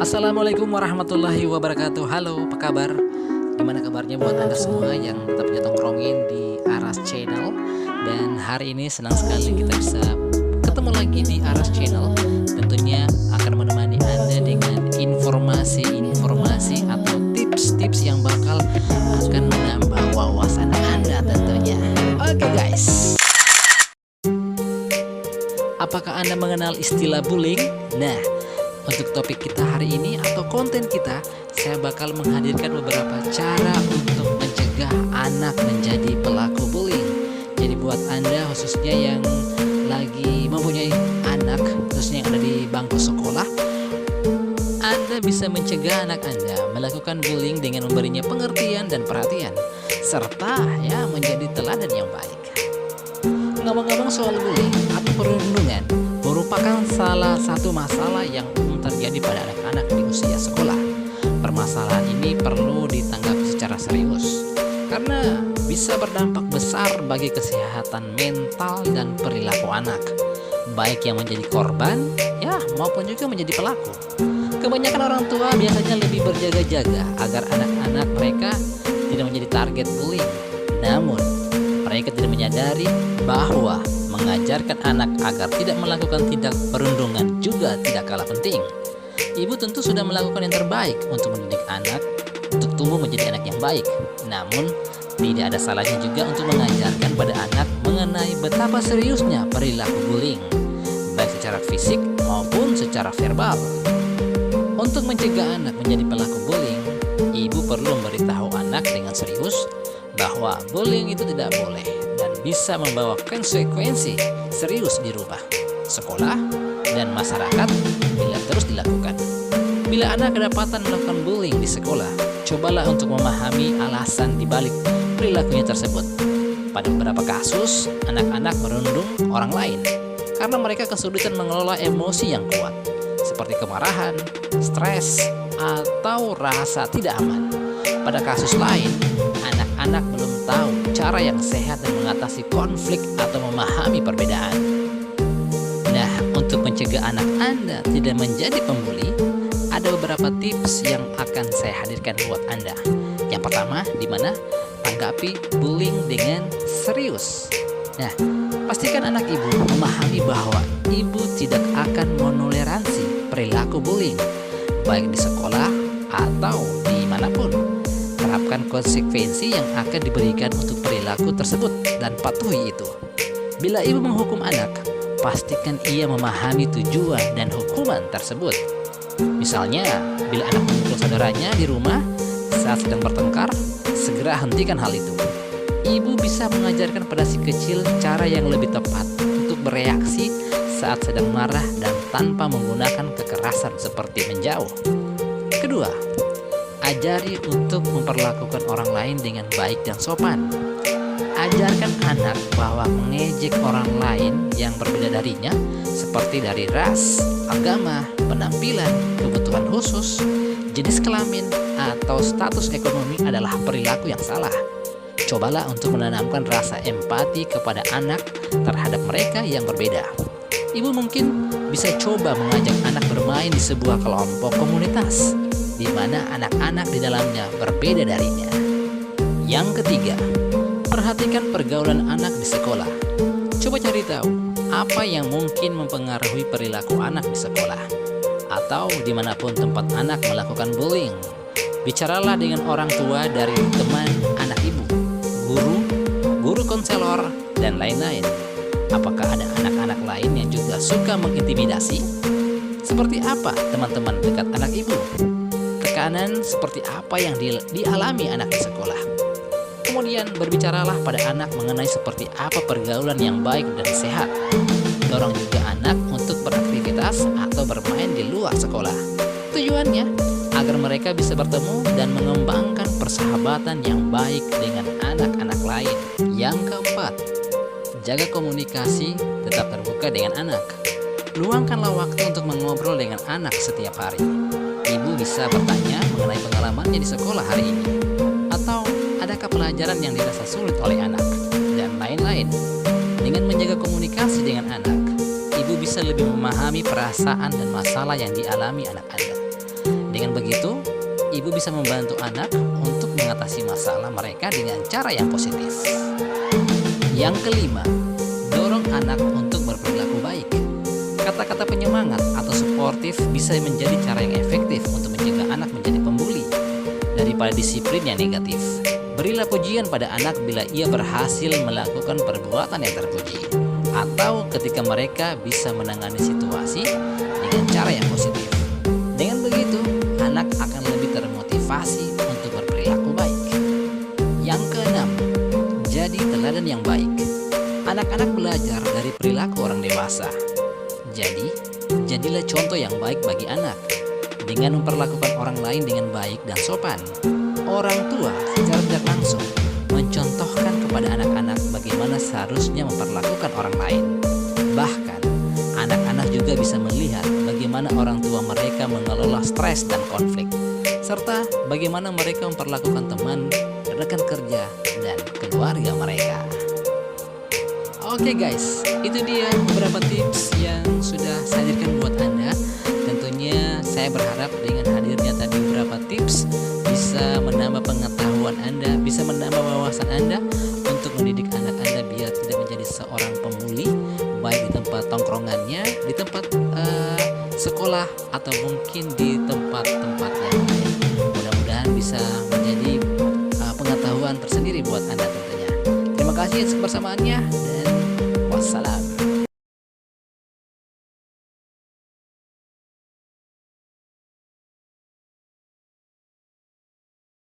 Assalamualaikum warahmatullahi wabarakatuh. Halo, apa kabar? Gimana kabarnya buat Anda semua yang tetap nongkrongin di Aras Channel? Dan hari ini senang sekali kita bisa ketemu lagi di Aras Channel. Tentunya akan menemani Anda dengan informasi-informasi atau tips-tips yang bakal akan menambah wawasan Anda tentunya. Oke guys, apakah Anda mengenal istilah bullying? Nah, untuk topik kita hari ini atau konten kita, saya bakal menghadirkan beberapa cara untuk mencegah anak menjadi pelaku bullying. Jadi buat Anda khususnya yang lagi mempunyai anak, khususnya yang ada di bangku sekolah, Anda bisa mencegah anak Anda melakukan bullying dengan memberinya pengertian dan perhatian, serta ya menjadi teladan yang baik. Ngomong-ngomong soal bullying atau perundungan, merupakan salah satu masalah yang umum terjadi pada anak-anak di usia sekolah. Permasalahan ini perlu ditanggapi secara serius karena bisa berdampak besar bagi kesehatan mental dan perilaku anak, baik yang menjadi korban ya maupun juga menjadi pelaku. Kebanyakan orang tua biasanya lebih berjaga-jaga agar anak-anak mereka tidak menjadi target bullying. Namun mereka tidak menyadari bahwa mengajarkan anak agar tidak melakukan tindak perundungan juga tidak kalah penting. Ibu tentu sudah melakukan yang terbaik untuk mendidik anak untuk tumbuh menjadi anak yang baik. Namun, tidak ada salahnya juga untuk mengajarkan pada anak mengenai betapa seriusnya perilaku bullying, baik secara fisik maupun secara verbal. Untuk mencegah anak menjadi pelaku bullying, ibu perlu memberitahu anak dengan serius bahwa bullying itu tidak boleh dan bisa membawa konsekuensi serius di rumah, sekolah, dan masyarakat bila terus dilakukan. Bila anak kedapatan melakukan bullying di sekolah, cobalah untuk memahami alasan dibalik perilakunya tersebut. Pada beberapa kasus, anak-anak merundung orang lain karena mereka kesulitan mengelola emosi yang kuat, seperti kemarahan, stres, atau rasa tidak aman. Pada kasus lain, anak belum tahu cara yang sehat dan mengatasi konflik atau memahami perbedaan. Nah, untuk mencegah anak Anda tidak menjadi pembuli, ada beberapa tips yang akan saya hadirkan buat Anda. Yang pertama, di mana tanggapi bullying dengan serius. Nah, pastikan anak ibu memahami bahwa ibu tidak akan menoleransi perilaku bullying, baik di sekolah atau dimanapun. Terapkan konsekuensi yang akan diberikan untuk perilaku tersebut dan patuhi itu. Bila ibu menghukum anak, pastikan ia memahami tujuan dan hukuman tersebut. Misalnya, bila anak memukul saudaranya di rumah saat sedang bertengkar, segera hentikan hal itu. Ibu bisa mengajarkan pada si kecil cara yang lebih tepat untuk bereaksi saat sedang marah dan tanpa menggunakan kekerasan seperti menjauh. Kedua, ajari untuk memperlakukan orang lain dengan baik dan sopan. Ajarkan anak bahwa mengejek orang lain yang berbeda darinya, seperti dari ras, agama, penampilan, kebutuhan khusus, jenis kelamin, atau status ekonomi adalah perilaku yang salah. Cobalah untuk menanamkan rasa empati kepada anak terhadap mereka yang berbeda. Ibu mungkin bisa coba mengajak anak bermain di sebuah kelompok komunitas di mana anak-anak di dalamnya berbeda darinya. Yang ketiga, perhatikan pergaulan anak di sekolah. Coba cari tahu apa yang mungkin mempengaruhi perilaku anak di sekolah atau dimanapun tempat anak melakukan bullying. Bicaralah dengan orang tua dari teman anak ibu, guru konselor, dan lain-lain. Apakah ada anak-anak lain yang juga suka mengintimidasi? Seperti apa teman-teman dekat anak ibu? Tekanan seperti apa yang dialami anak di sekolah? Kemudian berbicaralah pada anak mengenai seperti apa pergaulan yang baik dan sehat. Dorong juga anak untuk beraktivitas atau bermain di luar sekolah. Tujuannya agar mereka bisa bertemu dan mengembangkan persahabatan yang baik dengan anak-anak lain. Yang keempat, jaga komunikasi tetap terbuka dengan anak. Luangkanlah waktu untuk mengobrol dengan anak setiap hari. Ibu bisa bertanya mengenai pengalamannya di sekolah hari ini, atau adakah pelajaran yang dirasa sulit oleh anak, dan lain-lain. Dengan menjaga komunikasi dengan anak, ibu bisa lebih memahami perasaan dan masalah yang dialami anak Anda. Dengan begitu, ibu bisa membantu anak untuk mengatasi masalah mereka dengan cara yang positif. Yang kelima, dorong anak untuk berperilaku baik. Kata-kata penyemangat atau suportif bisa menjadi cara yang efektif untuk mencegah anak menjadi pembuli daripada disiplin yang negatif. Berilah pujian pada anak bila ia berhasil melakukan perbuatan yang terpuji, atau ketika mereka bisa menangani situasi dengan cara yang positif. Dengan begitu, anak akan lebih termotivasi untuk berperilaku baik. Yang keenam, jadi teladan yang baik. Anak-anak belajar dari perilaku orang dewasa. Jadi, jadilah contoh yang baik bagi anak dengan memperlakukan orang lain dengan baik dan sopan. Orang tua secara tidak langsung mencontohkan kepada anak-anak bagaimana seharusnya memperlakukan orang lain. Bahkan, anak-anak juga bisa melihat bagaimana orang tua mereka mengelola stres dan konflik, serta bagaimana mereka memperlakukan teman, rekan kerja, dan keluarga mereka. Oke guys, itu dia beberapa tips yang sudah saya hadirkan buat Anda. Tentunya saya berharap dengan hadirnya tadi beberapa tips bisa menambah pengetahuan Anda, bisa menambah wawasan Anda untuk mendidik anak Anda biar tidak menjadi seorang pembuli, baik di tempat tongkrongannya, di tempat sekolah, atau mungkin di tempat-tempat yang lain. Mudah-mudahan bisa menjadi pengetahuan tersendiri buat Anda tentunya. Terima kasih atas kebersamaannya dan wassalam.